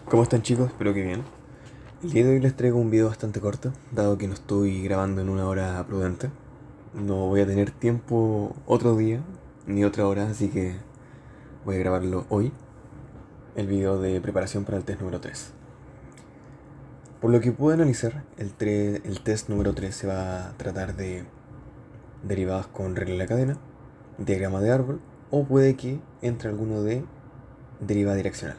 ¿Cómo están, chicos? Espero que bien. El día de hoy les traigo un video bastante corto, dado que no estoy grabando en una hora prudente. No voy a tener tiempo otro día, ni otra hora, así que voy a grabarlo hoy, el video de preparación para el test número 3. Por lo que pude analizar, el test número 3 se va a tratar de derivadas con regla de la cadena, diagrama de árbol, o puede que entre alguno de derivada direccional.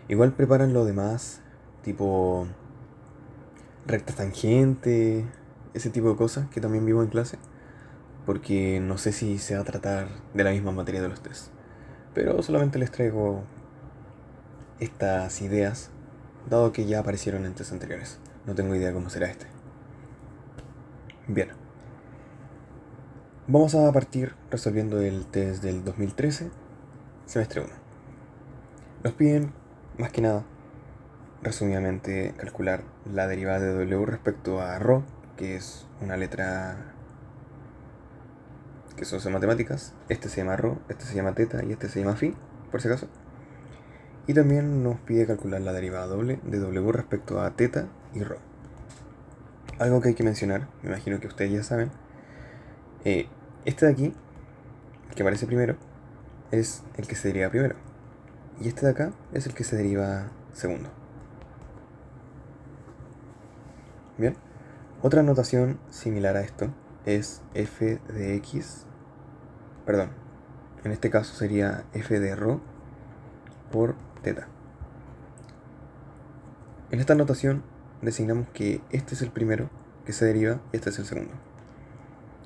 Igual preparan lo demás, tipo recta tangente, ese tipo de cosas que también vivo en clase, porque no sé si se va a tratar de la misma materia de los test. Pero solamente les traigo estas ideas, dado que ya aparecieron en test anteriores. No tengo idea cómo será este. Bien, vamos a partir resolviendo el test del 2013, semestre 1. Nos piden, más que nada, resumidamente, calcular la derivada de W respecto a ρ, que es una letra que son matemáticas. Este se llama ρ, este se llama teta y este se llama phi, por si acaso. Y también nos pide calcular la derivada doble de w respecto a teta y ρ. Algo que hay que mencionar, me imagino que ustedes ya saben, este de aquí, el que aparece primero, es el que se deriva primero. Y este de acá es el que se deriva segundo. Bien, otra notación similar a esto es f de x, perdón, en este caso sería f de ρ por teta. En esta notación designamos que este es el primero que se deriva y este es el segundo.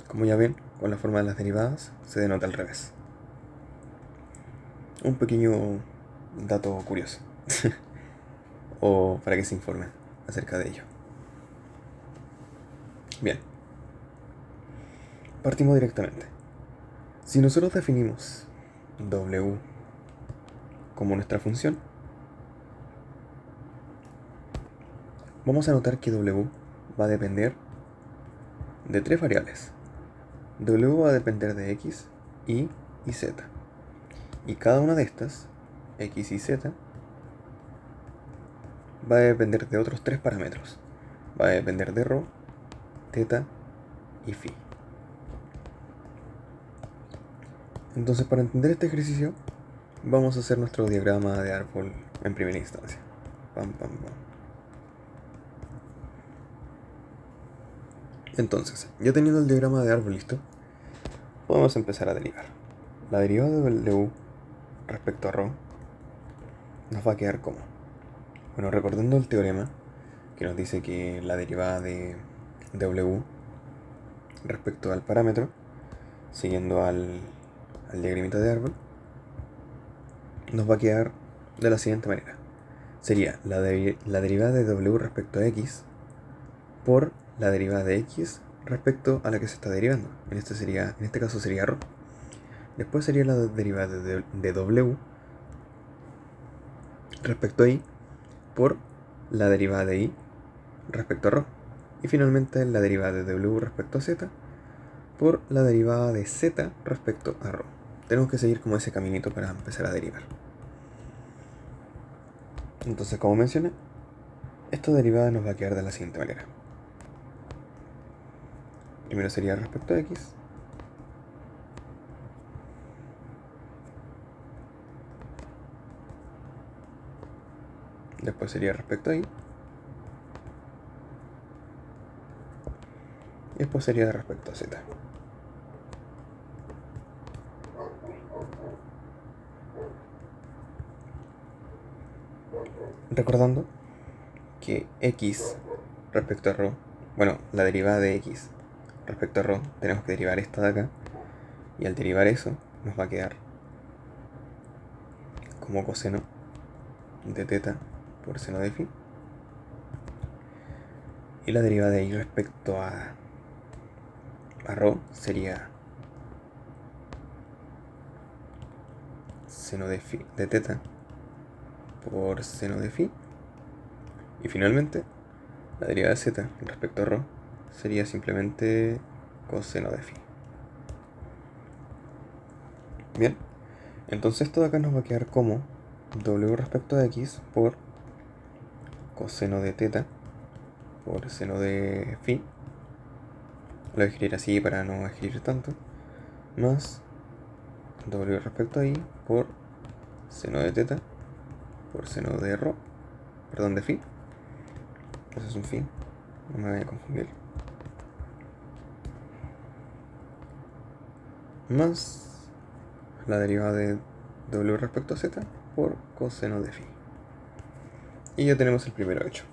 Como ya ven, con la forma de las derivadas se denota al revés. Un pequeño dato curioso, o para que se informen acerca de ello. Bien, partimos directamente. Si nosotros definimos w como nuestra función, vamos a notar que w va a depender de tres variables. W va a depender de x, y z. Y cada una de estas, x y z, va a depender de otros tres parámetros. Va a depender de ρ, teta y phi. Entonces, para entender este ejercicio, vamos a hacer nuestro diagrama de árbol en primera instancia. Pam, pam, pam. Entonces, ya teniendo el diagrama de árbol listo, podemos empezar a derivar. La derivada de w respecto a ρ nos va a quedar como. Bueno, recordando el teorema que nos dice que la derivada de w respecto al parámetro, siguiendo al diagramita de árbol, nos va a quedar de la siguiente manera. Sería la derivada de w respecto a x por la derivada de x respecto a la que se está derivando. En este caso sería ρ. Después sería la derivada de w respecto a y por la derivada de y respecto a ρ. Y finalmente la derivada de w respecto a z por la derivada de z respecto a ρ. Tenemos que seguir como ese caminito para empezar a derivar. Entonces, como mencioné, esta derivada nos va a quedar de la siguiente manera. Primero sería respecto a x, después sería respecto a y, y después sería respecto a z. Recordando que x respecto a ρ, bueno, la derivada de x respecto a ρ, tenemos que derivar esta de acá, y al derivar eso nos va a quedar como coseno de teta por seno de phi, y la derivada de y respecto a ρ sería seno de teta por seno de phi, y finalmente la derivada de z respecto a ρ sería simplemente coseno de phi. Bien, entonces esto de acá nos va a quedar como w respecto a x por coseno de teta por seno de phi. Lo voy a escribir así para no escribir tanto. Más w respecto a i por seno de teta por seno de rho. Perdón, de phi. Eso es un phi. No me voy a confundir. Más la derivada de w respecto a z por coseno de phi. Y ya tenemos el primero hecho.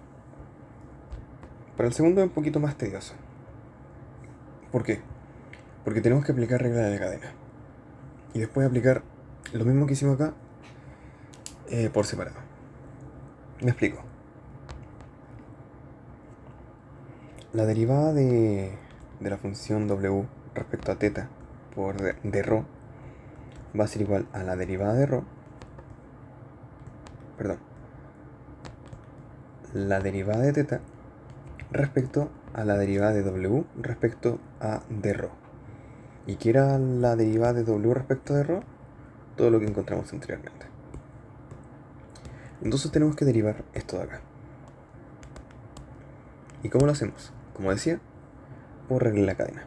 Para el segundo es un poquito más tedioso. ¿Por qué? Porque tenemos que aplicar regla de la cadena. Y después aplicar lo mismo que hicimos acá por separado. Me explico. La derivada de la función w respecto a teta por de rho va a ser igual a la derivada de rho. Perdón. La derivada de teta respecto a la derivada de w respecto a de rho. ¿Y qué era la derivada de w respecto de rho? Todo lo que encontramos anteriormente. Entonces tenemos que derivar esto de acá. ¿Y cómo lo hacemos? Como decía, por regla de la cadena.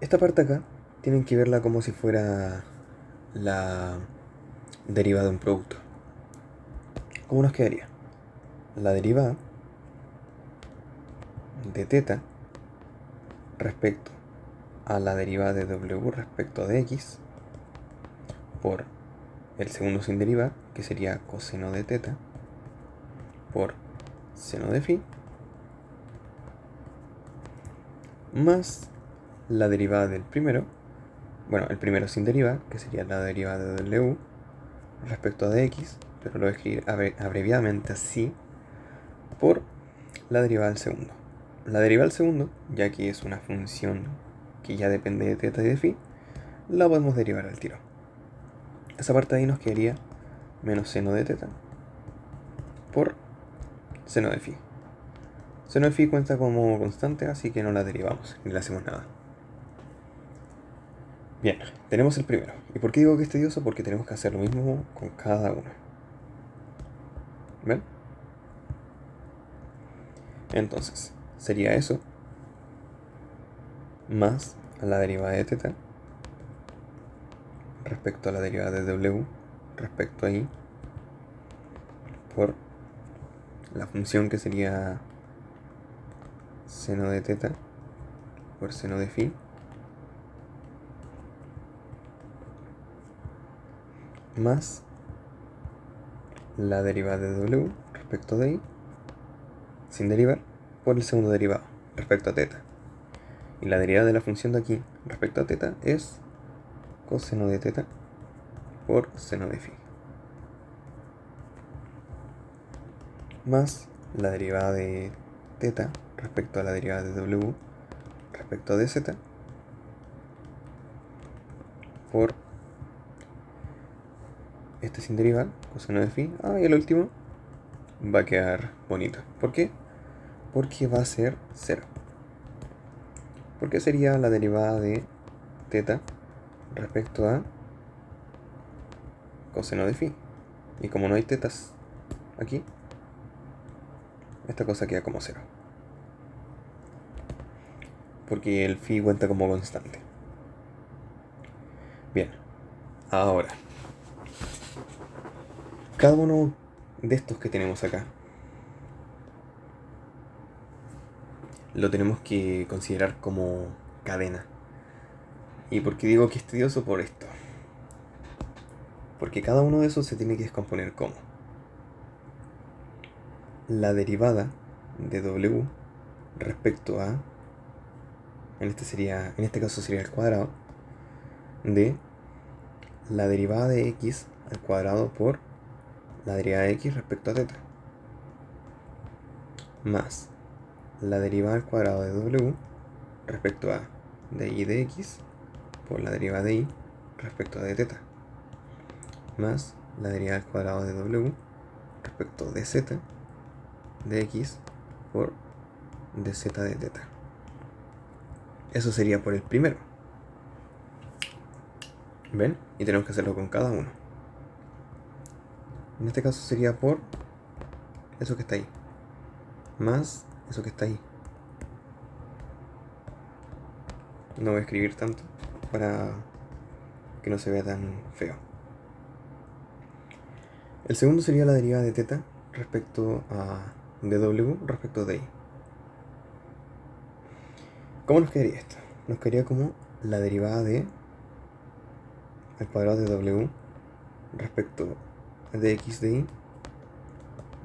Esta parte acá tienen que verla como si fuera la derivada de un producto. ¿Cómo nos quedaría? La derivada de teta respecto a la derivada de w respecto de x por el segundo sin derivar, que sería coseno de teta por seno de phi, más la derivada del primero, bueno, el primero sin derivar, que sería la derivada de w respecto a de x, pero lo voy a escribir abreviadamente así, por la derivada del segundo. La derivada del segundo, ya que es una función que ya depende de teta y de phi, la podemos derivar al tiro. Esa parte de ahí nos quedaría menos seno de teta por seno de phi. Seno de phi cuenta como constante, así que no la derivamos, ni le hacemos nada. Bien, tenemos el primero. ¿Y por qué digo que es tedioso? Porque tenemos que hacer lo mismo con cada uno. ¿Ven? Entonces, sería eso más la derivada de teta respecto a la derivada de w respecto a i por la función que sería seno de teta por seno de phi más la derivada de w respecto de i sin derivar por el segundo derivado respecto a teta. Y la derivada de la función de aquí respecto a teta es coseno de teta por seno de phi más la derivada de teta respecto a la derivada de w respecto de z por este sin derivar, coseno de phi. Y el último va a quedar bonito. ¿Por qué? Porque va a ser 0. Porque sería la derivada de teta respecto a coseno de phi. Y como no hay tetas aquí, esta cosa queda como 0. Porque el phi cuenta como constante. Bien, ahora, cada uno de estos que tenemos acá lo tenemos que considerar como cadena. ¿Y por qué digo que es tedioso? Por esto. Porque cada uno de esos se tiene que descomponer como la derivada de w respecto a, en este caso sería el cuadrado, de la derivada de x al cuadrado por la derivada de x respecto a teta, más la derivada al cuadrado de w respecto a de y de x por la derivada de y respecto a de teta, más la derivada al cuadrado de w respecto de z de x por dz de teta. Eso sería por el primero. ¿Ven? Y tenemos que hacerlo con cada uno. En este caso sería por eso que está ahí, más eso que está ahí. No voy a escribir tanto para que no se vea tan feo. El segundo sería la derivada de teta respecto a dw respecto de i. ¿Cómo nos quedaría esto? Nos quedaría como la derivada de al cuadrado de w respecto de x de i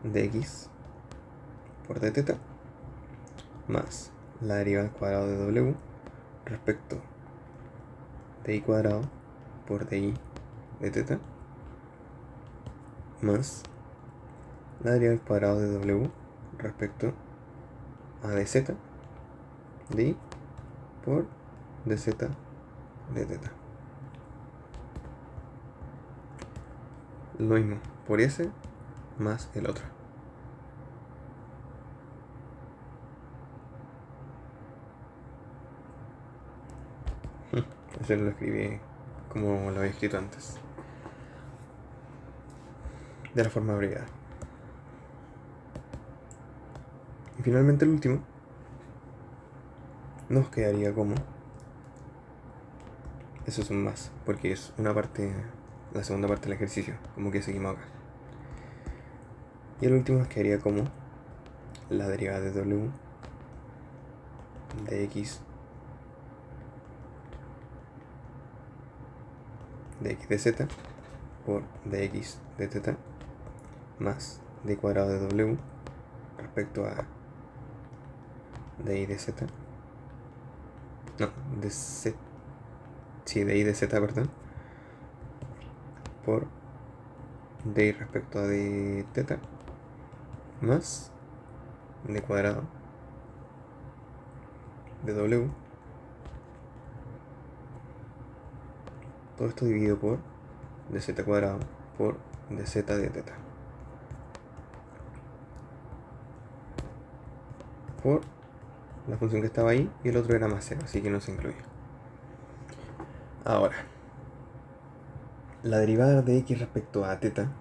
de x por d teta más la derivada al cuadrado de w respecto de i cuadrado por di de teta más la derivada al cuadrado de w respecto a dz de i por dz de teta. Lo mismo por ese más el otro. Eso lo escribí como lo había escrito antes, de la forma abreviada. Y finalmente el último nos quedaría como, eso es un más, porque es una parte, la segunda parte del ejercicio, como que seguimos acá. Y el último nos quedaría como la derivada de w de x de z por dx de teta más d cuadrado de w respecto a di de z, no, de z, sí, di de z, perdón, por d respecto a d teta más d cuadrado de w, todo esto dividido por dz cuadrado por dz de teta por la función que estaba ahí, y el otro era más 0, así que no se incluye. Ahora, la derivada de x respecto a teta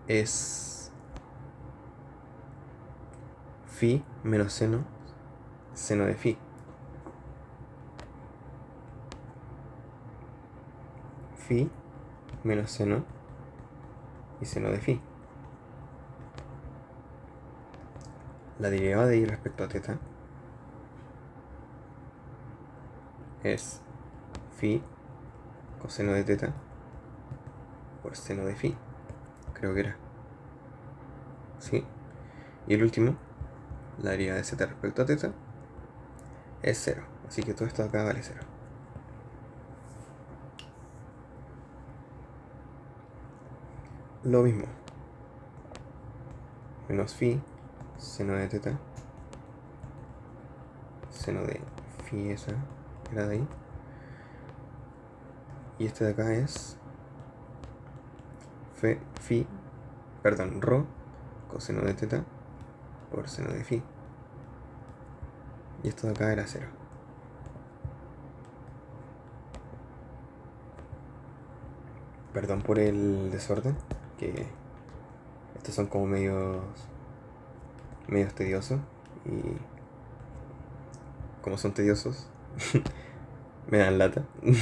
es phi menos seno de phi. Phi menos seno y seno de phi. La derivada de y respecto a teta es phi coseno de teta por seno de phi, creo que era. ¿Sí? Y el último, la derivada de z respecto a teta es 0, así que todo esto acá vale 0. Lo mismo, menos phi seno de teta, seno de phi, esa era de ahí, y este de acá es phi, perdón, rho coseno de teta por seno de phi, y esto de acá era 0. Perdón por el desorden, que estos son como medios tediosos, y como son tediosos me dan lata y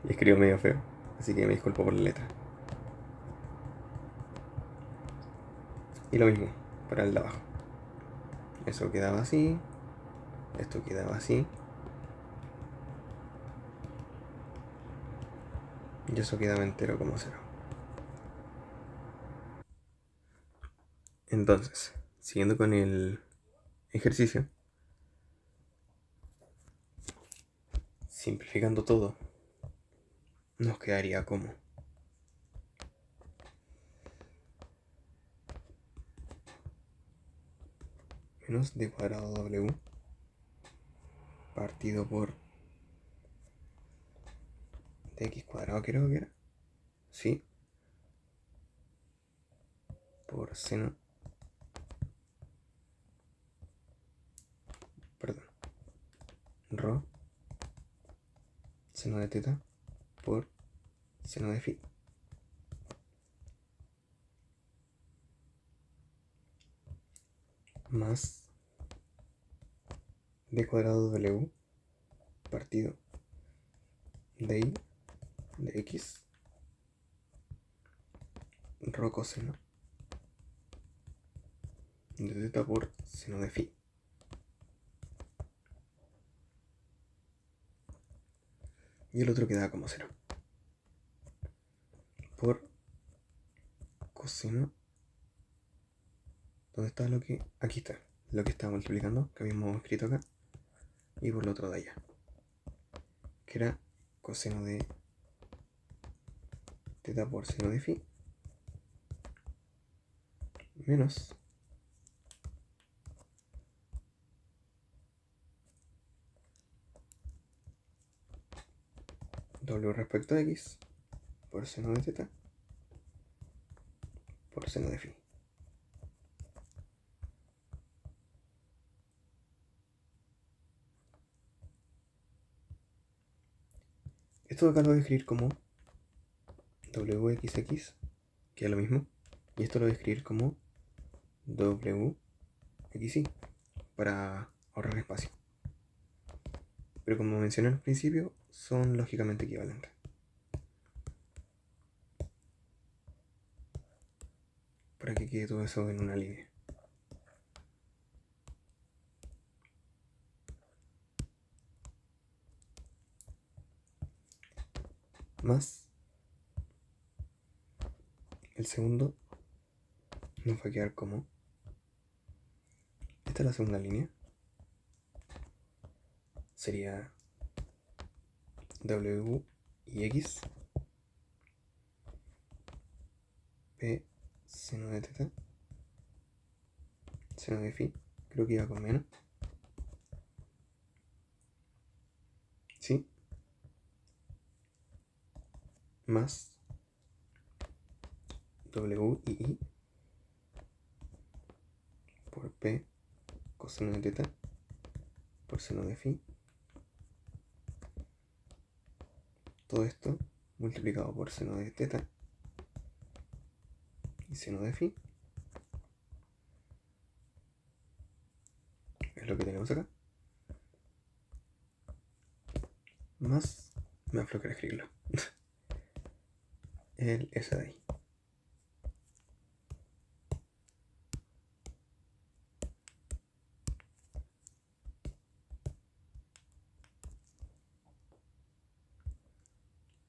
escribo medio feo, así que me disculpo por la letra. Y lo mismo para el de abajo, eso quedaba así, esto quedaba así, y eso quedaba entero como 0. Entonces, siguiendo con el ejercicio, simplificando todo, nos quedaría como menos d cuadrado w partido por dx cuadrado, creo que era, sí, por seno, perdón, rho seno de teta por seno de phi. más d cuadrado w partido de y de x rho coseno de teta por seno de phi. Y el otro queda como 0. Por coseno. ¿Dónde está lo que...? Aquí está. Lo que está multiplicando, que habíamos escrito acá. Y por lo otro de allá. Que era coseno de teta por seno de phi. Menos w respecto a x por seno de teta por seno de phi. Esto acá lo voy a escribir como wxx, que es lo mismo. Y esto lo voy a escribir como wxy, para ahorrar espacio. Pero como mencioné al principio, son lógicamente equivalentes. Para que quede todo eso en una línea. Más el segundo nos va a quedar como... Esta es la segunda línea. Sería w y x p seno de teta seno de phi. Creo que iba con menos. ¿Sí? Más w y i por p coseno de teta por seno de phi. Todo esto multiplicado por seno de teta y seno de phi. Es lo que tenemos acá. Más, me aflojaré escribirlo. El S de ahí.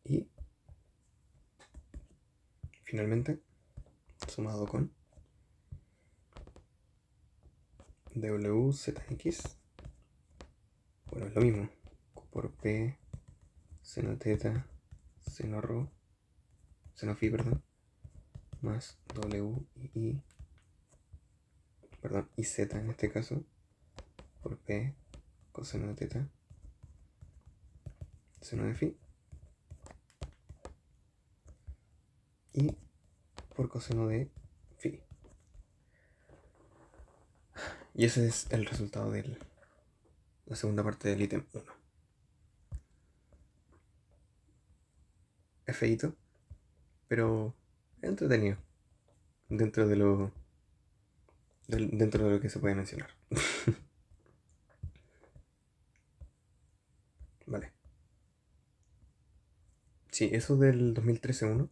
Y finalmente, sumado con wzx, bueno, es lo mismo, por p seno teta seno rho seno phi, perdón, más w y i, perdón, y z en este caso, por p coseno de teta seno de phi, y por coseno de phi. Y ese es el resultado de la segunda parte del ítem 1. Es feíto, pero es entretenido dentro de lo que se puede mencionar. Vale. Sí, eso del 2013-1,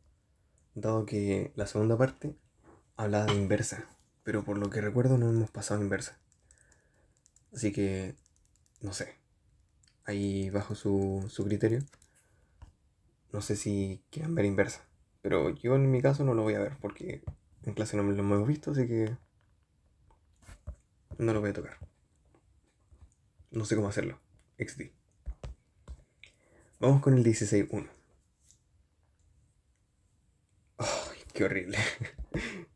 dado que la segunda parte hablaba de inversa, pero por lo que recuerdo no hemos pasado inversa. Así que, no sé, ahí bajo su criterio, no sé si quieran ver inversa. Pero yo en mi caso no lo voy a ver porque en clase no me lo hemos visto, así que no lo voy a tocar. No sé cómo hacerlo. XD. Vamos con el 16.1. ¡Ay, qué horrible!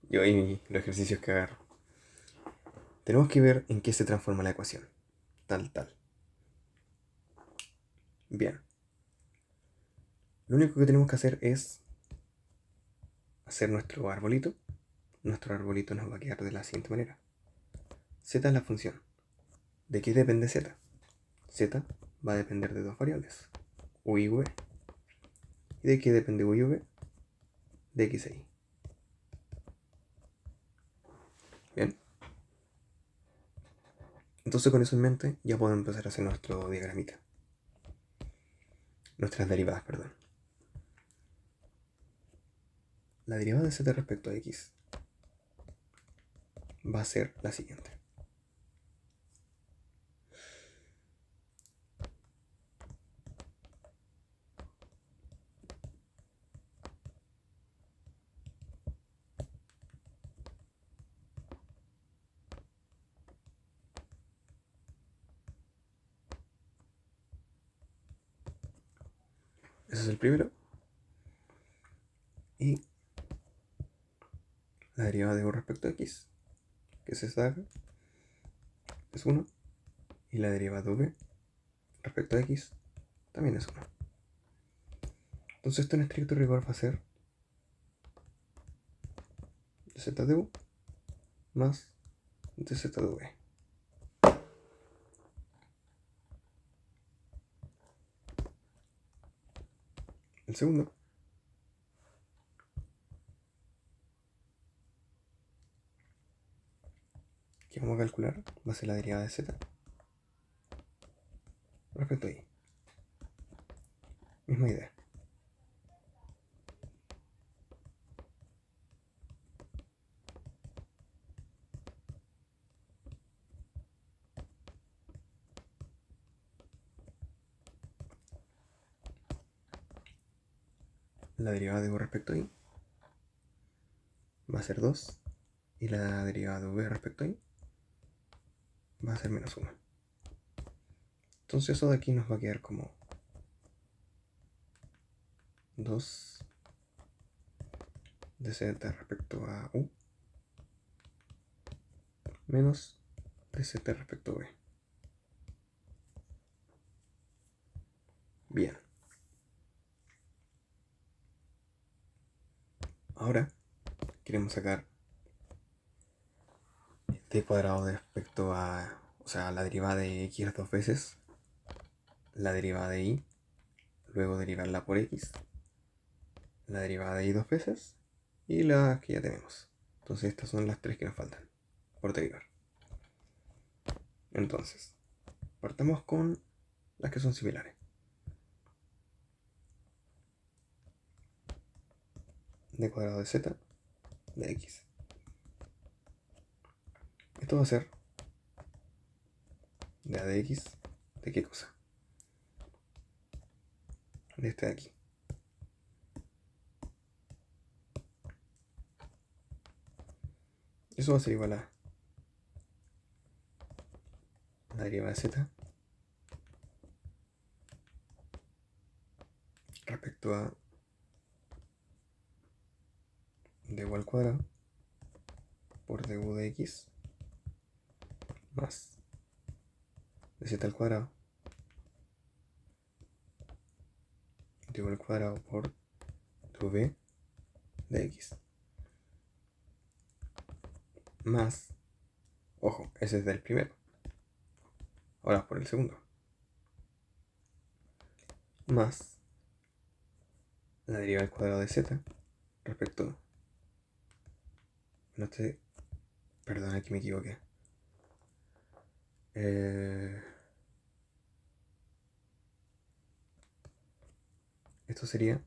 Yo y los ejercicios que agarro. Tenemos que ver en qué se transforma la ecuación. Tal. Bien. Lo único que tenemos que hacer es hacer nuestro arbolito. Nuestro arbolito nos va a quedar de la siguiente manera. Z es la función. ¿De qué depende z? Z va a depender de dos variables, u y v. ¿Y de qué depende u y v? De x e y. Bien. Entonces con eso en mente ya podemos empezar a hacer nuestro diagramita. Nuestras derivadas, perdón. La derivada de z respecto a x va a ser la siguiente. Ese es el primero. Y la derivada de u respecto a x, que es esta de acá, es 1. Y la derivada de v respecto a x también es 1. Entonces esto en estricto rigor va a ser dz de u más dz de v. El segundo que vamos a calcular va a ser la derivada de z respecto a y. Misma idea. La derivada de u respecto a y va a ser 2. Y la derivada de v respecto a y va a ser menos 1. Entonces eso de aquí nos va a quedar como 2 de z respecto a u menos de z respecto a v. Bien. Ahora queremos sacar t cuadrado respecto a, o sea, la derivada de x dos veces, la derivada de y, luego derivarla por x, la derivada de y dos veces y la que ya tenemos. Entonces estas son las tres que nos faltan por derivar. Entonces, partamos con las que son similares. D cuadrado de z de x. Esto va a ser de a de x, ¿de qué cosa? De este de aquí. Eso va a ser igual a la derivada de z respecto a du al cuadrado por du de x más de z al cuadrado du al cuadrado por dv de x más, ojo, ese es del primero, ahora por el segundo, más la derivada al cuadrado de z respecto, no sé, perdón, aquí me equivoqué. Esto sería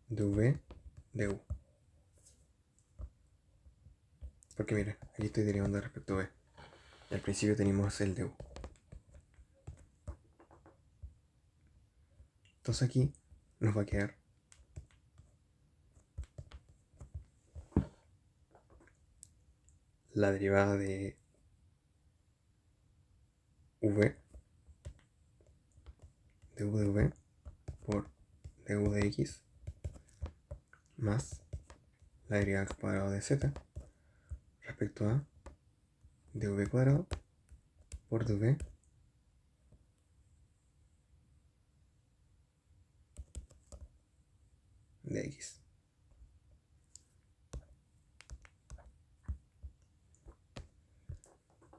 dv de u. Porque mira, aquí estoy derivando respecto a v. Y al principio tenemos el de u. Entonces aquí nos va a quedar la derivada de v, de u de v por du de x más la derivada al cuadrado de z respecto a dv cuadrado por dv de x.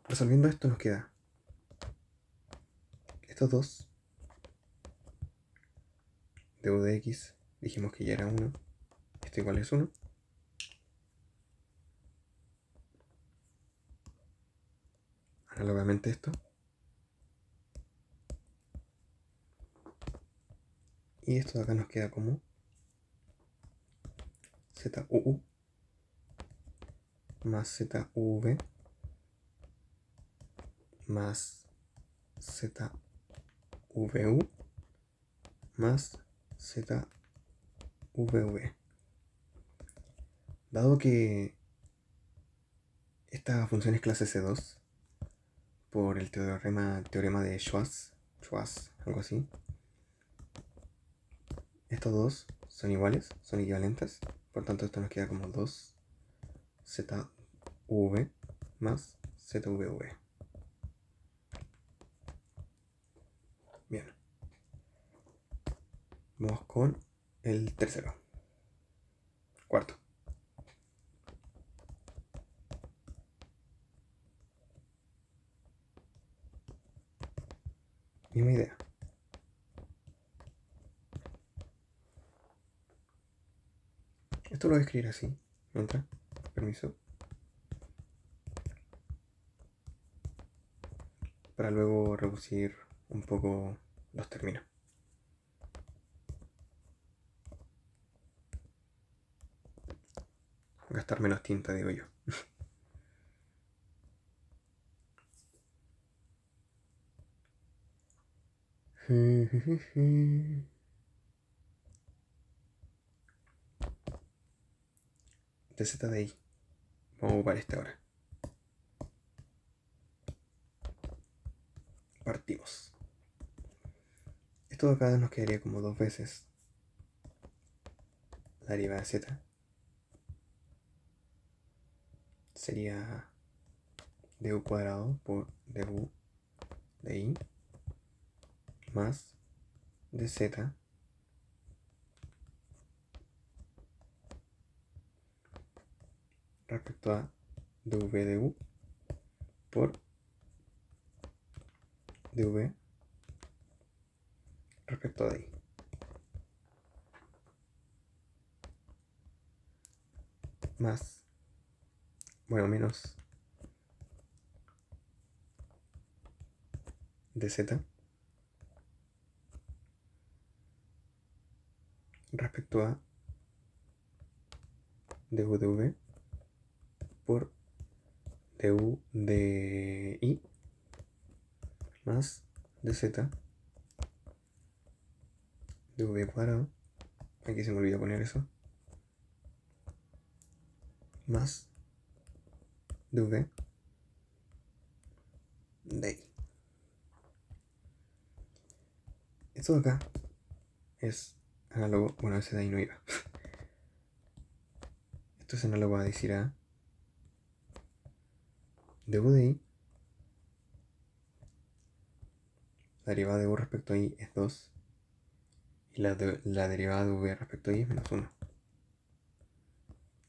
Resolviendo esto nos queda estos dos, du de x, dijimos que ya era 1, esto igual es 1, análogamente esto. Y esto de acá nos queda como ZUU más ZUV más ZVU más ZVV. Dado que esta función es clase C2 por el teorema de Schwarz, algo así, estos dos son iguales, son equivalentes, por tanto esto nos queda como 2ZV más ZVV. Bien, vamos con el tercero, cuarto. Misma idea. Esto lo voy a escribir así, mientras, permiso, para luego reducir un poco los términos. Gastar menos tinta, digo yo. TZDI. Vamos a ocupar este ahora. Partimos. Esto de acá nos quedaría como dos veces la derivada de z. Sería du cuadrado por du de i más dz respecto a dv de u por dv respecto a di. Más, bueno, menos dz respecto a du de v por du de i más dz dv cuadrado, aquí se me olvidó poner eso, más dv de i. Esto de acá es análogo, bueno, ese de ahí no iba. Esto es análogo a decir a du de i, la derivada de u respecto a i es 2 y la derivada de v respecto a i es menos 1.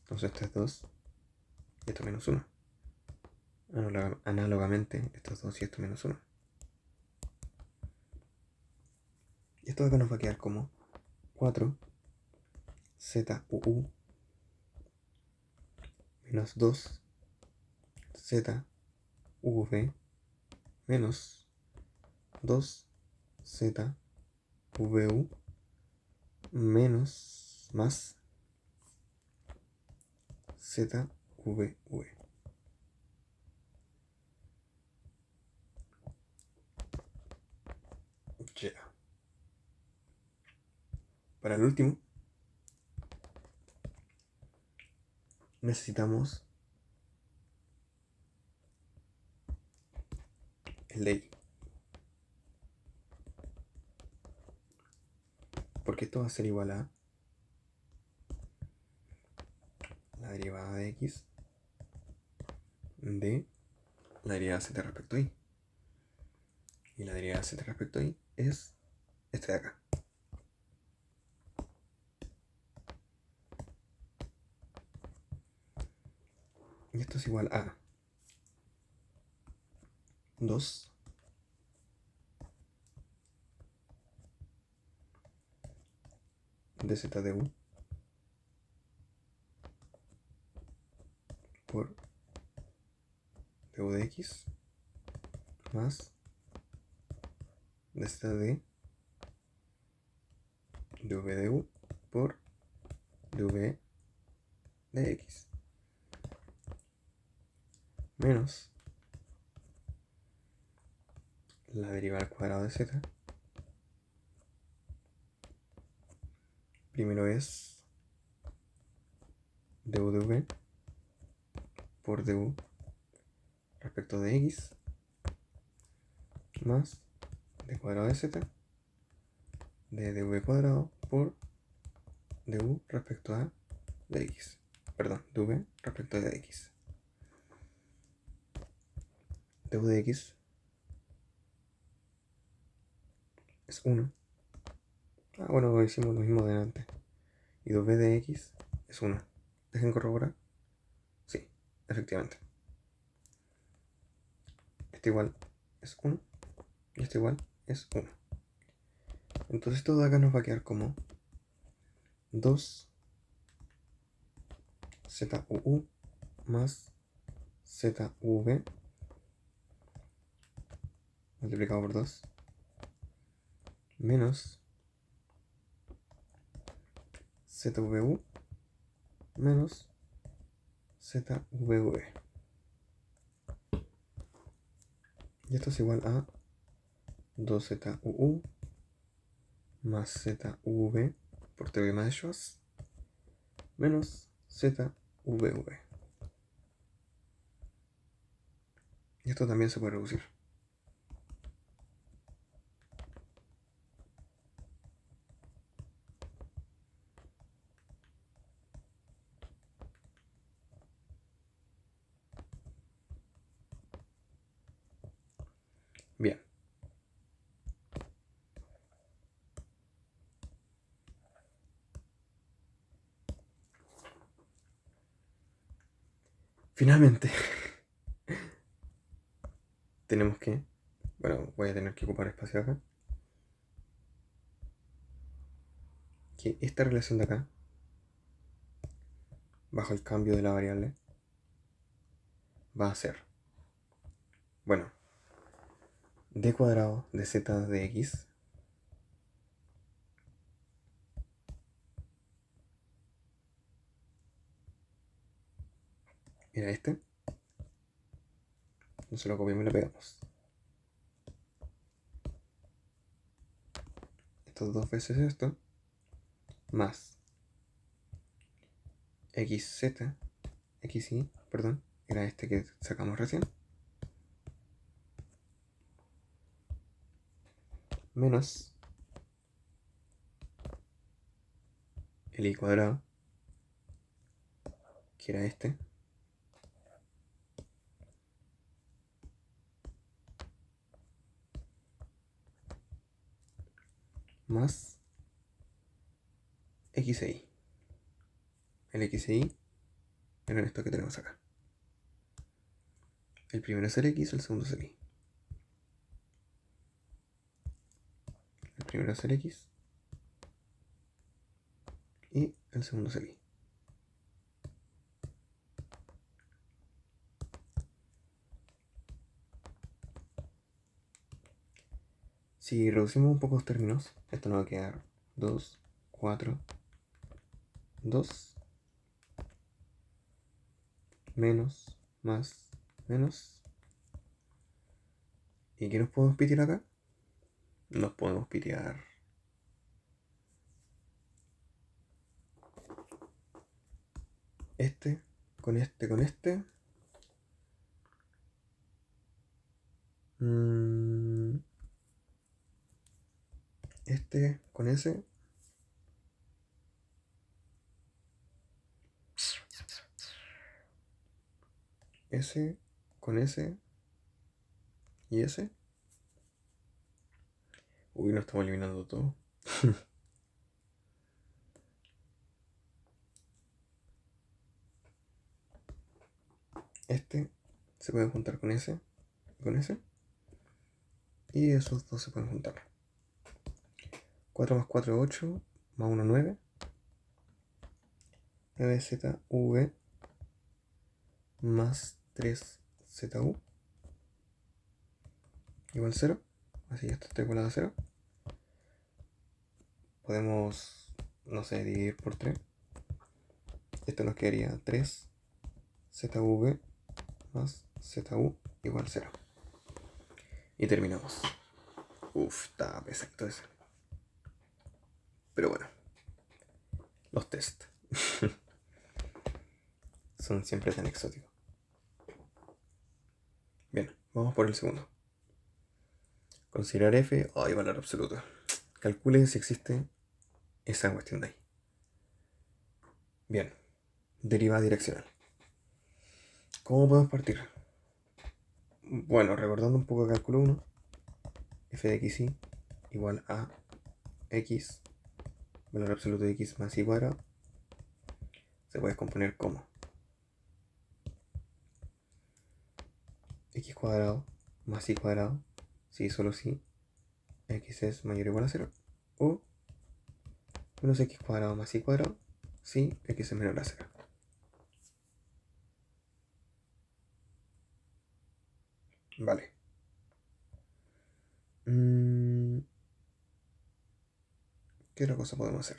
Entonces esto es 2 y esto menos 1. Análogamente, esto es 2 y esto menos 1. Y esto de acá nos va a quedar como 4 ZUU menos 2 ZVV menos 2 ZVU menos más ZVV. Yeah. Para el último necesitamos el de i, porque esto va a ser igual a la derivada de x de la derivada de z respecto a i, y la derivada de z respecto a i es este de acá. Y esto es igual a 2 dz de u por du de x más de z de v de u por dv de x menos la derivada al cuadrado de z. Primero es du de v por du respecto de x más d cuadrado de z de dv cuadrado por du respecto a dx. Perdón, dv respecto a dx. du de x es 1. Bueno, hicimos lo mismo de antes. Y dv de x es 1. ¿Dejen corroborar? Sí, efectivamente. Este igual es 1 y este igual es 1. Entonces esto de acá nos va a quedar como 2 ZUU más ZUV multiplicado por 2 menos ZVU menos ZVV. Y esto es igual a 2ZUU más ZUV por teorema de Schwarz menos ZVV. Y esto también se puede reducir. Bien. Finalmente, tenemos que... Bueno, voy a tener que ocupar espacio acá. Que esta relación de acá, bajo el cambio de la variable, va a ser, bueno, d cuadrado de z de x era este. Entonces lo copiamos y lo pegamos. Esto es 2 veces esto, más xy, perdón, era este que sacamos recién, menos el y cuadrado, que era este, más xy. El xy era esto que tenemos acá. El primero es el x, el segundo es el y. El primero es el x y el segundo es el y. Si reducimos un poco los términos, esto nos va a quedar 2, 4, 2, menos, más, menos. ¿Y qué nos podemos pitear acá? Nos podemos pitear este, con este, con este. Este con ese. Ese con ese. Y ese. Uy, no estamos eliminando todo. Este se puede juntar con ese. Con ese. Y esos dos se pueden juntar. 4 más 4 es 8. Más 1 9. 9ZV más 3ZU igual 0. Así esto está igualado a 0. Podemos, no sé, dividir por 3. Esto nos quedaría 3 ZV más ZU igual 0. Y terminamos. Uf, está pesado ese. Pero bueno, los test son siempre tan exóticos. Bien, vamos por el segundo. Considerar f, y valor absoluto. Calcule si existe esa cuestión de ahí. Bien, derivada direccional. ¿Cómo podemos partir? Bueno, recordando un poco el cálculo 1, f de xy igual a x, valor absoluto de x más y cuadrado, se puede componer como x cuadrado más y cuadrado, si solo si x es mayor o igual a 0, o menos x cuadrado más y cuadrado, si x es menor a 0. Vale. ¿Qué otra cosa podemos hacer?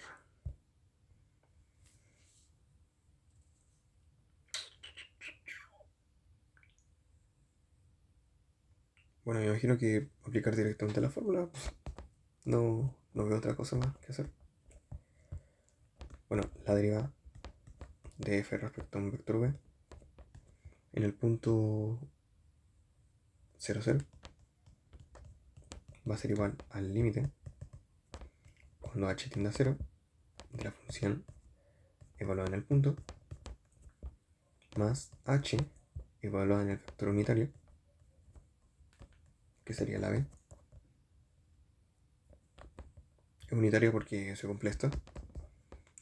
Bueno, me imagino que aplicar directamente la fórmula. No veo otra cosa más que hacer. Bueno, la derivada de f respecto a un vector v en el punto 0, 0 va a ser igual al límite cuando h tiende a 0 de la función evaluada en el punto más h evaluada en el vector unitario, que sería la b. Es unitario porque se cumple esto,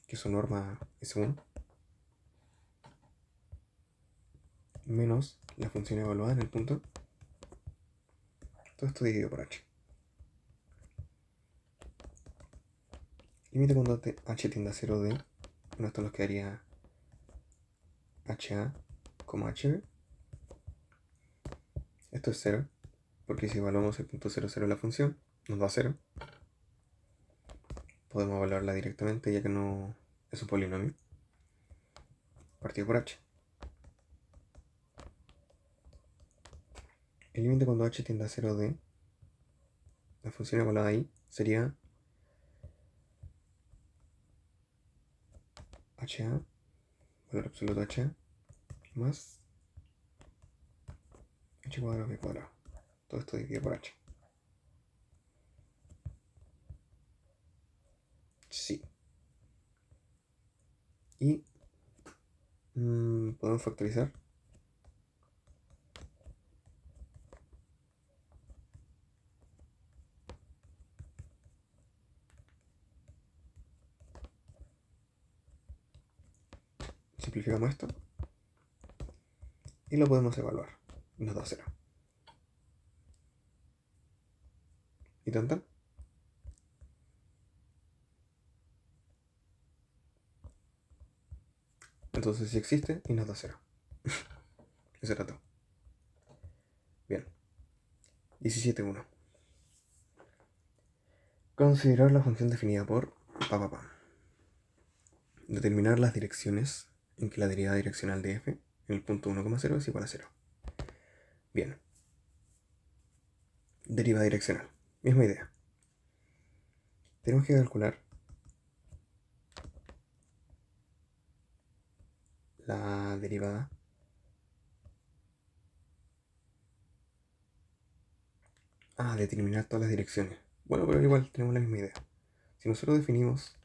que su norma es 1, menos la función evaluada en el punto, todo esto dividido por h. Límite cuando h tiende a 0 de, bueno, esto nos quedaría HA como HB. Esto es 0, porque si evaluamos el punto 0, 0 de la función, nos da 0. Podemos evaluarla directamente ya que no es un polinomio partido por h. El límite cuando h tiende a 0 de la función evaluada ahí sería HA, valor absoluto HA, más h cuadrado b cuadrado. Todo esto dividido por h. Sí. Y podemos factorizar. Simplificamos esto y lo podemos evaluar. Nos da 0. ¿Y tanta? Entonces sí existe y nos da 0. Eso era todo. Bien. 17.1. Considerar la función definida por determinar las direcciones en que la derivada direccional de f en el punto 1,0 es igual a 0. Bien. Derivada direccional. Misma idea. Tenemos que calcular la derivada determinar todas las direcciones. Bueno, pero igual tenemos la misma idea. Si nosotros definimos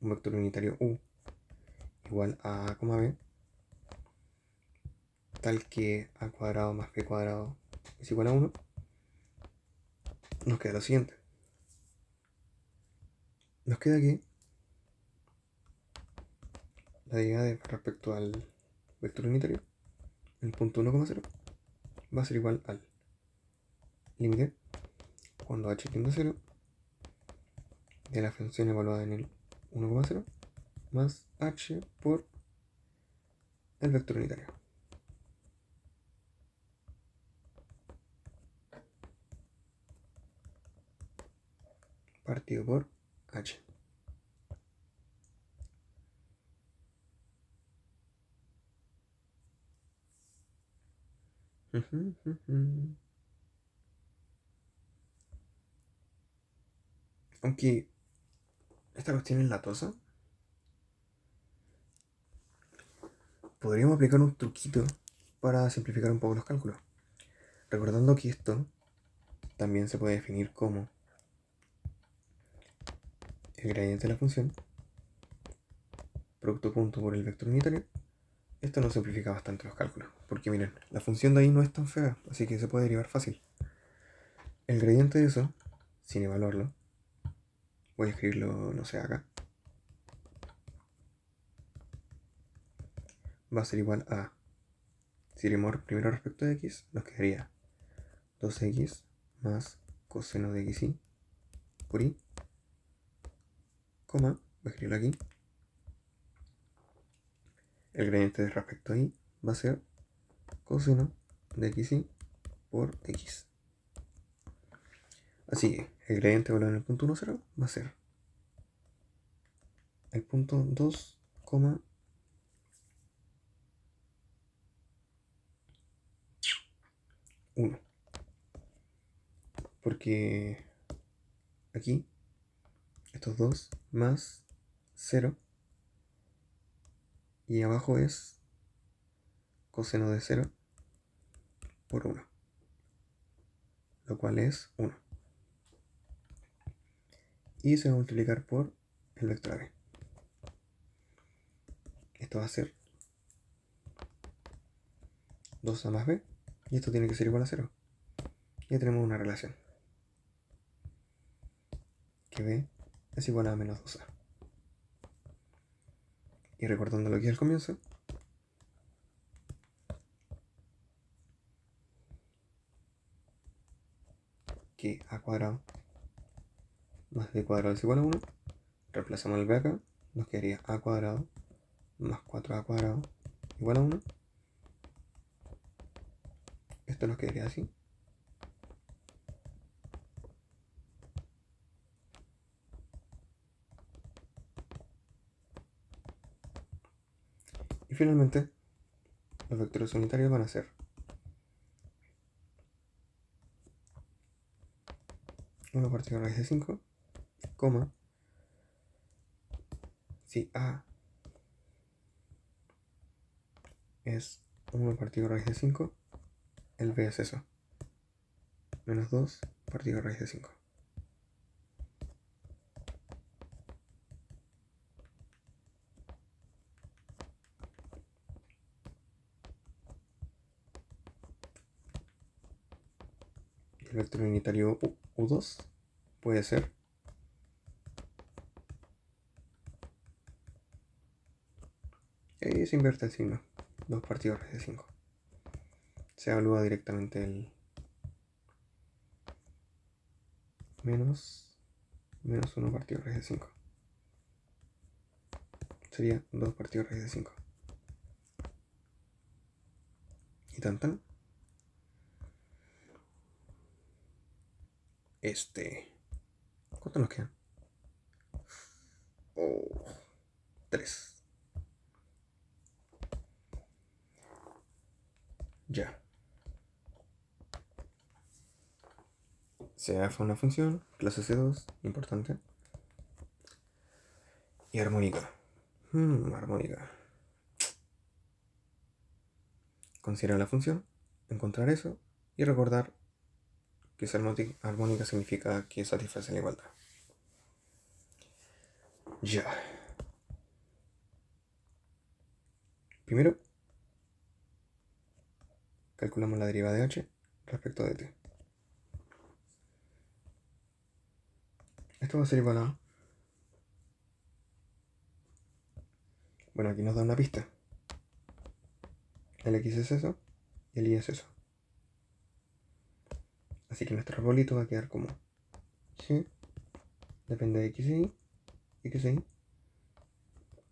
un vector unitario u igual a a, b, tal que a cuadrado más b cuadrado es igual a 1, nos queda lo siguiente. Nos queda que la derivada respecto al vector unitario, el punto 1,0, va a ser igual al límite cuando h tiende a 0 de la función evaluada en el 1,0 más h por el vector unitario. partido por h. Aunque esta cuestión es latosa, podríamos aplicar un truquito para simplificar un poco los cálculos. Recordando que esto también se puede definir como el gradiente de la función, producto punto por el vector unitario. Esto nos simplifica bastante los cálculos, porque miren, la función de ahí no es tan fea, así que se puede derivar fácil. El gradiente de eso, sin evaluarlo, voy a escribirlo, no sé, acá, va a ser igual a, si iremos primero respecto de x, nos quedaría 2x más coseno de xy por y, coma, voy a escribirlo aquí, el gradiente de respecto a y va a ser coseno de xy por x. Así que el gradiente evaluado en el punto 1, 0 va a ser el punto 2, 1. Porque aquí, estos 2 más 0, y abajo es coseno de 0 por 1, lo cual es 1. Y se va a multiplicar por el vector b. Esto va a ser 2a más b, y esto tiene que ser igual a 0. Ya tenemos una relación, que b es igual a menos 2a. Y recordando lo que es al comienzo, que a cuadrado más b cuadrado es igual a 1, reemplazamos el b acá, nos quedaría a cuadrado más 4a cuadrado igual a 1. Esto nos quedaría así. Y finalmente, los vectores unitarios van a ser 1 partido raíz de 5, coma, si a es 1 partido raíz de 5, el b es eso, menos 2 partido raíz de 5. El vector unitario u2 puede ser se invierte el signo, 2 partido raíz de 5. Se evalúa directamente el menos 1 partido raíz de 5. Sería 2 partido raíz de 5. Y tan tan. ¿Cuánto nos quedan? 3. Ya. CA fue una función, clase C2, importante. Y armónica. Armónica. Considerar la función, encontrar eso y recordar que esa armónica significa que satisface la igualdad. Ya. Primero, calculamos la derivada de h respecto de t. Esto va a ser igual a... Bueno, aquí nos da una pista. El x es eso y el y es eso. Así que nuestro arbolito va a quedar como g depende de x y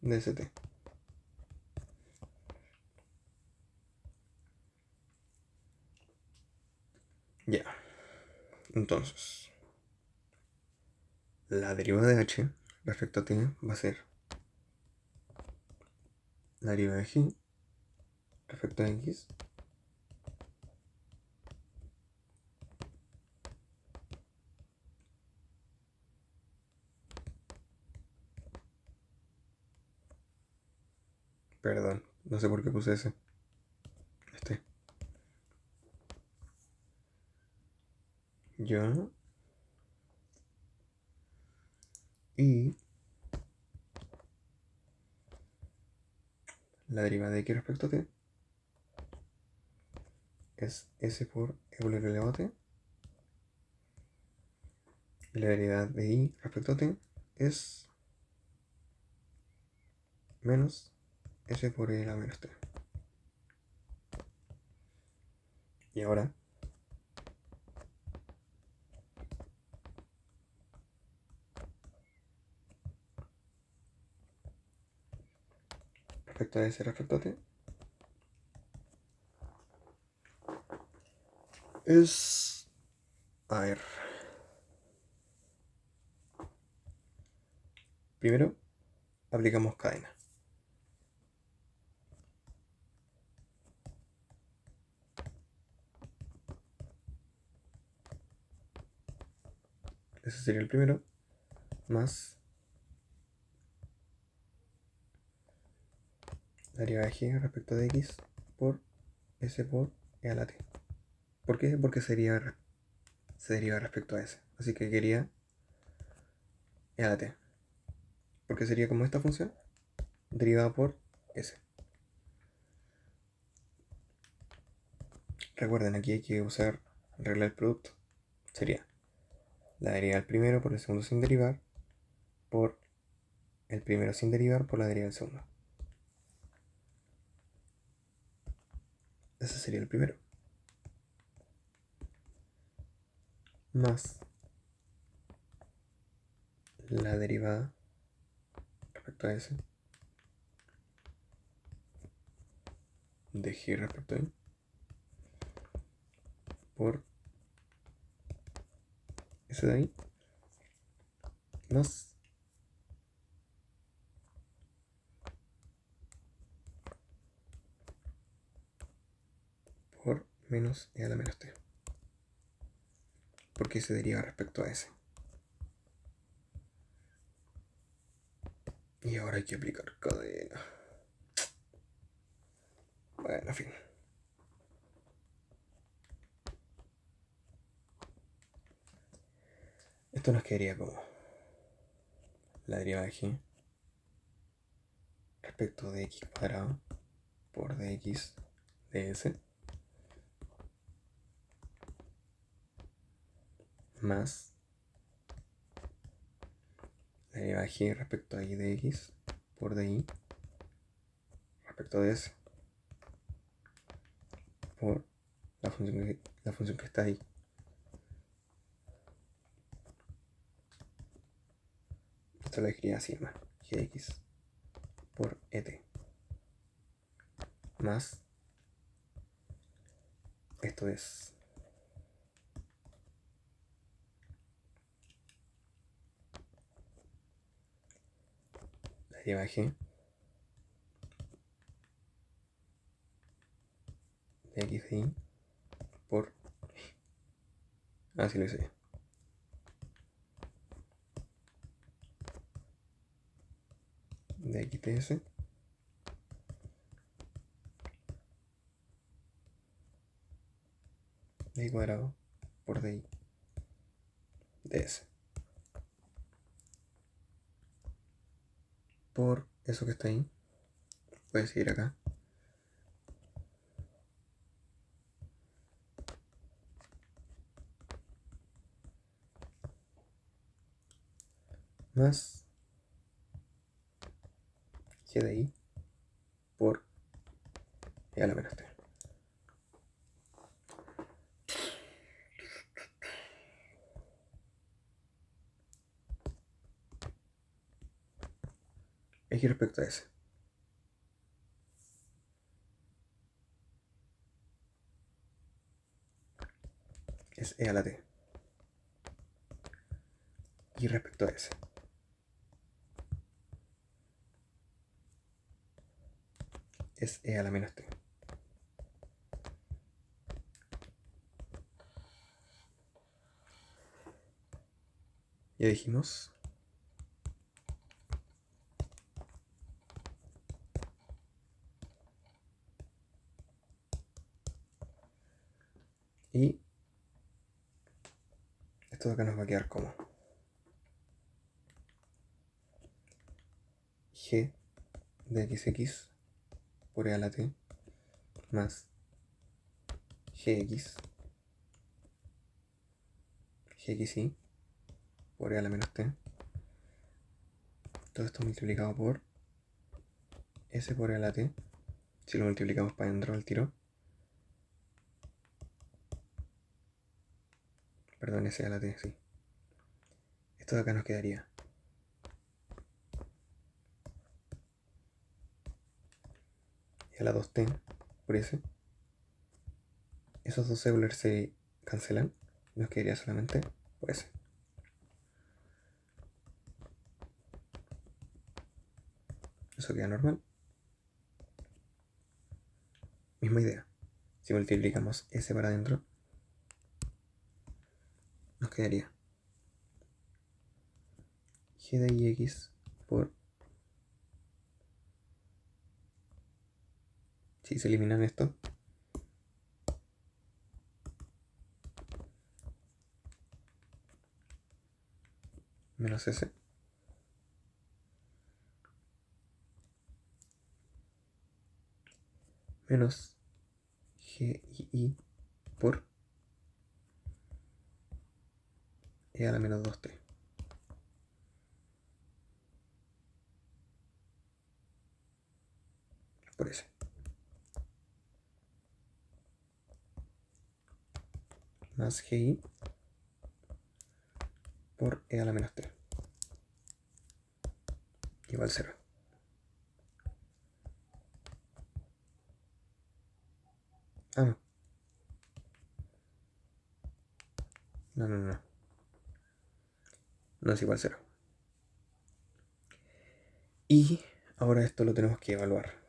de st. Ya. Entonces, la derivada de h respecto a t va a ser la derivada de g respecto a x perdón, no sé por qué puse ese yo y la derivada de x respecto a t es s por e por elevado a t y la derivada de y respecto a t es menos s por e a la menos t. Y ahora respecto a s respecto a t es, a ver, primero aplicamos cadena. Ese sería el primero, más la derivada de g respecto de x por s por e a la t. ¿Por qué? Porque se deriva respecto a s. Así que quería e a la t. Porque sería como esta función, derivada por s. Recuerden, aquí hay que usar regla del producto. Sería la derivada del primero por el segundo sin derivar por el primero sin derivar por la derivada del segundo. Ese sería el primero. Más la derivada respecto a s de g respecto a y por s de ahí más por menos e a la menos t. Porque se deriva respecto a s. Y ahora hay que aplicar cadena. Bueno, en fin. Esto nos quedaría como la derivada de g respecto de x cuadrado por dx de s más la derivada de g respecto a y de x por dy respecto de s por la función que está ahí. Esto lo escribí así más gx por et más esto es la derivada de g de x de y por así lo hice de x de s de y cuadrado por dy de s por eso que está ahí. Voy a seguir acá más g de y por e a la menos t. X respecto a s es e a la t Y respecto a S, es E a la menos T. Ya dijimos. Y esto de acá nos va a quedar como G de XX por E a la T más GXY por E a la menos T. Todo esto multiplicado por S por E a la T. Si lo multiplicamos para adentro al tiro. Perdón, S a la T, sí. Esto de acá nos quedaría E a la 2T por S. Esos dos Euler se cancelan. Nos quedaría solamente por S. Eso queda normal. Misma idea. Si multiplicamos S para adentro, nos quedaría G de IX por... Si se eliminan esto, menos S menos GI por E a la menos 2T por S más GI por E a la menos T igual 0. Ah, no. No. No es igual 0. Y ahora esto lo tenemos que evaluar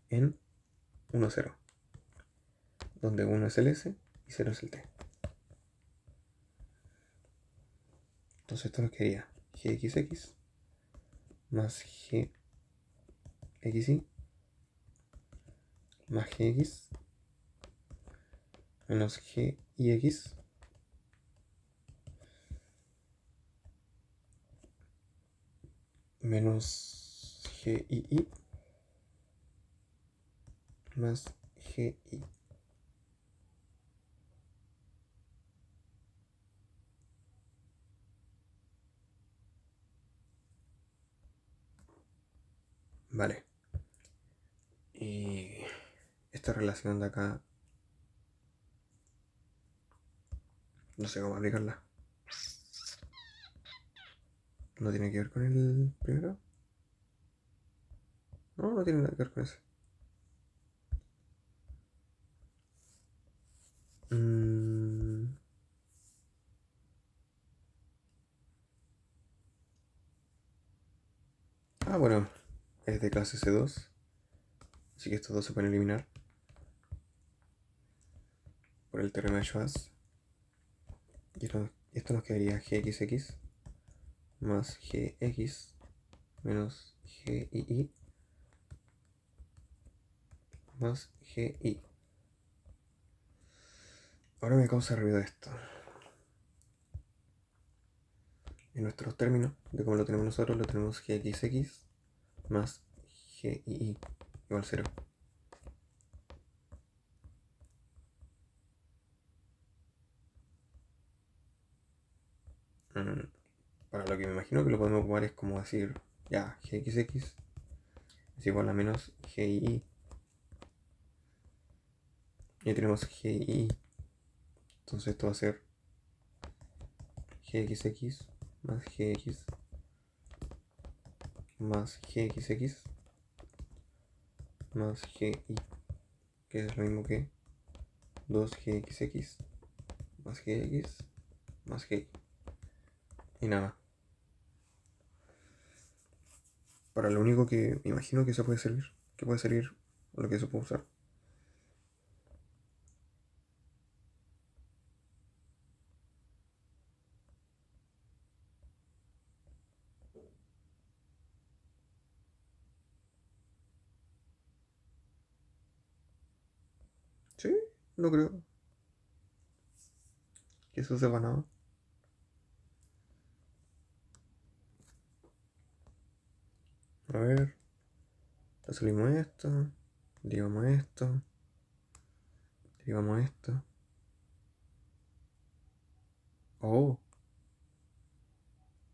en 1, 0. Donde 1 es el S y 0 es el T. Entonces esto nos quedaría GXX más GXY más GX menos GIX menos GII más GI. Vale. Y esta relación de acá, no sé cómo aplicarla. ¿No tiene que ver con el primero? No tiene nada que ver con ese. Bueno, es de clase C2, así que estos dos se pueden eliminar por el teorema de Schwarz. Y esto nos quedaría GXX más GX menos GII más GI. Ahora me causa ruido esto. En nuestros términos, de cómo lo tenemos nosotros, lo tenemos GXX más GII igual 0. Para lo que me imagino que lo podemos ocupar es como decir, ya, GXX es igual a menos GII. Y tenemos GII. Entonces esto va a ser GXX más GX más GXX más GI, que es lo mismo que 2GXX más GX más G. Y nada. Para lo único que me imagino que eso puede servir. Que puede servir lo que eso puede usar. Sí, no creo que eso sepa nada. A ver. Resolvimos esto. Derivamos esto. Derivamos esto. Oh.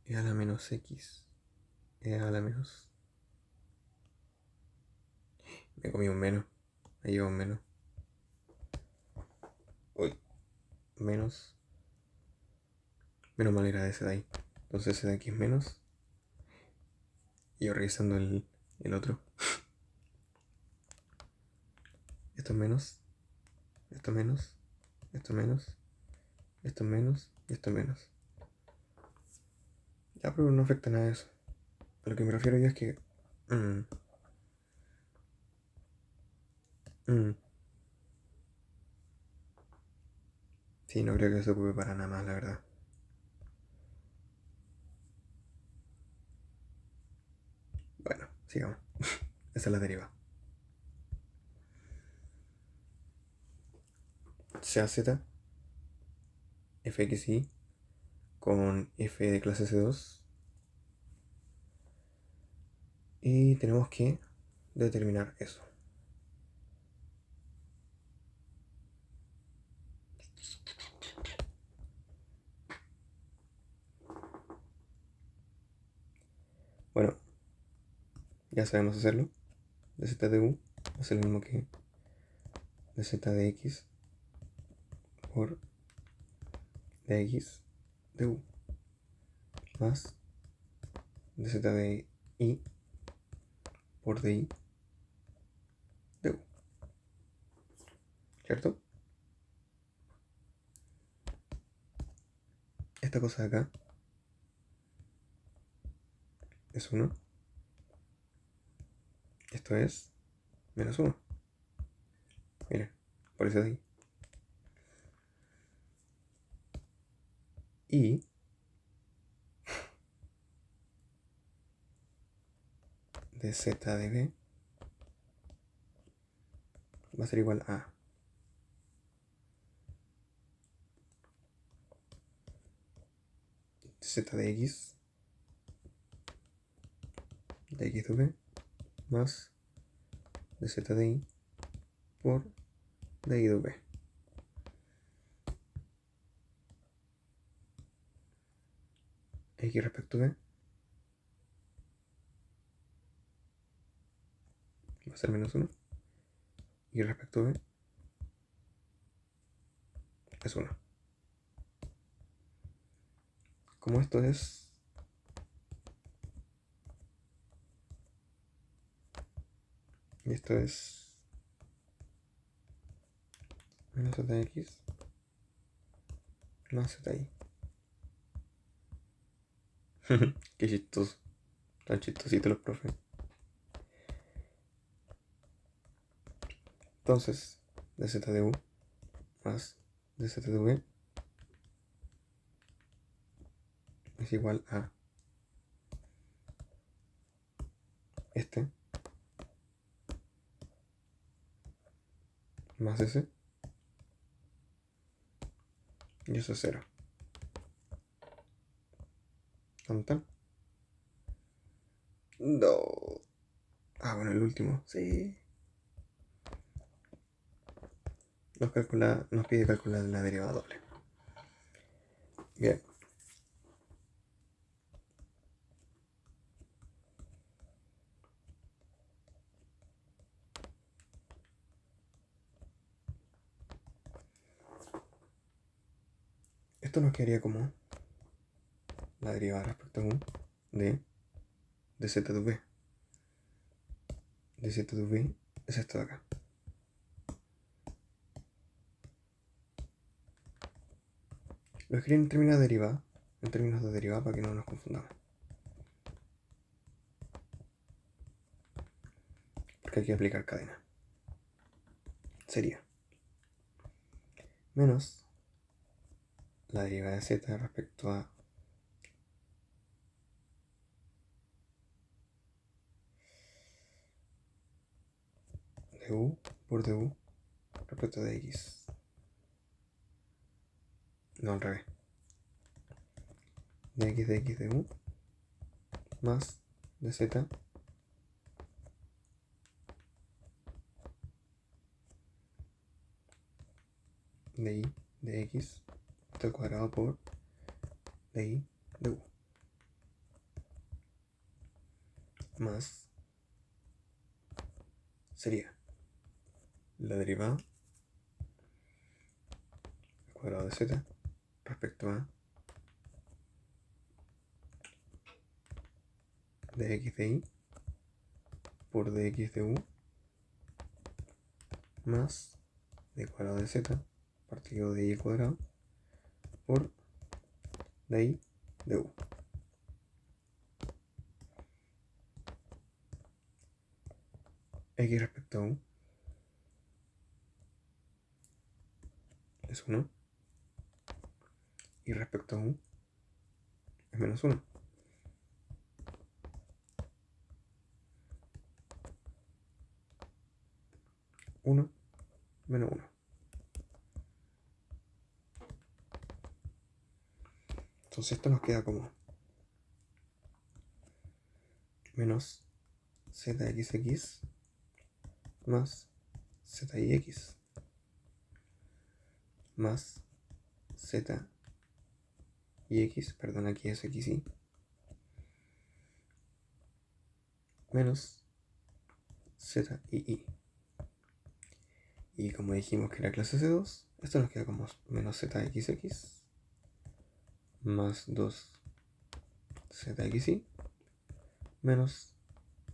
E a la menos X. E a la menos. Me comí un menos. Me llevo un menos. Uy. Menos. Menos mal era ese de ahí. Entonces ese de aquí es menos. Y yo revisando el otro. Esto es menos. Esto es menos. Esto es menos. Esto es menos. Y esto es menos. Ya, pero no afecta nada de eso. A lo que me refiero yo es que. mm, mm, sí, no creo que se ocupe para nada más, la verdad. Bueno, sigamos. Esa es la deriva. CAZ, FXY con F de clase C2. Y tenemos que determinar eso. Bueno, ya sabemos hacerlo. dz de u es el mismo que dz de x por dx de u más dz de y por di de u. ¿Cierto? Esta cosa de acá es 1. Esto es menos 1. Miren, por eso de ahí. Y de z de b va a ser igual a z de x de v más de z de y por de y de v. X respecto a v va a ser menos 1. Y respecto a v es 1. Como esto es y esto es menos zx más zi. Qué chistoso. Tan chistositos los profes. Entonces, dz de u más dz de v es igual a este más ese. Y eso es 0. ¿Tan? No. Ah, bueno, el último. Sí. Nos pide calcular la derivada doble. Bien. Esto nos quedaría como la derivada respecto a u de z de v. De z de v es esto de acá. Lo escribí en términos de derivada. En términos de derivada para que no nos confundamos. Porque hay que aplicar cadena. Sería menos la derivada de z respecto a du por du respecto de x. No, al revés. De x de u más de z de y de x al cuadrado por de y de u más sería la derivada al cuadrado de z respecto a de x de y por dx de u más d cuadrado de z partido de y al cuadrado por de y de u. X respecto a u es 1 y respecto a u es menos 1. 1 menos 1. Entonces esto nos queda como menos zxx más zix más zix, perdón, aquí es xy, menos zii. Y como dijimos que era clase C2, esto nos queda como menos zxx más 2zxy menos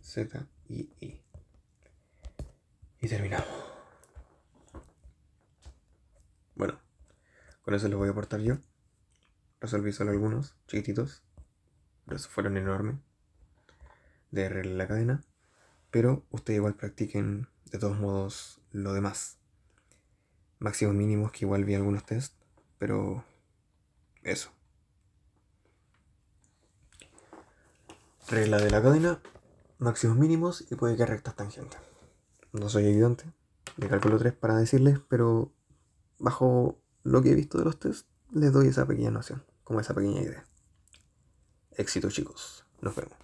zii. Y terminamos. Bueno, con eso les voy a aportar yo. Resolví solo algunos, chiquititos, pero esos fueron enormes, de R en la cadena. Pero ustedes igual practiquen de todos modos lo demás. Máximos mínimos, que igual vi algunos test, pero eso. Regla de la cadena, máximos mínimos y puede que rectas tangentes. No soy ayudante de cálculo 3 para decirles, pero bajo lo que he visto de los test, les doy esa pequeña noción, como esa pequeña idea. Éxito, chicos. Nos vemos.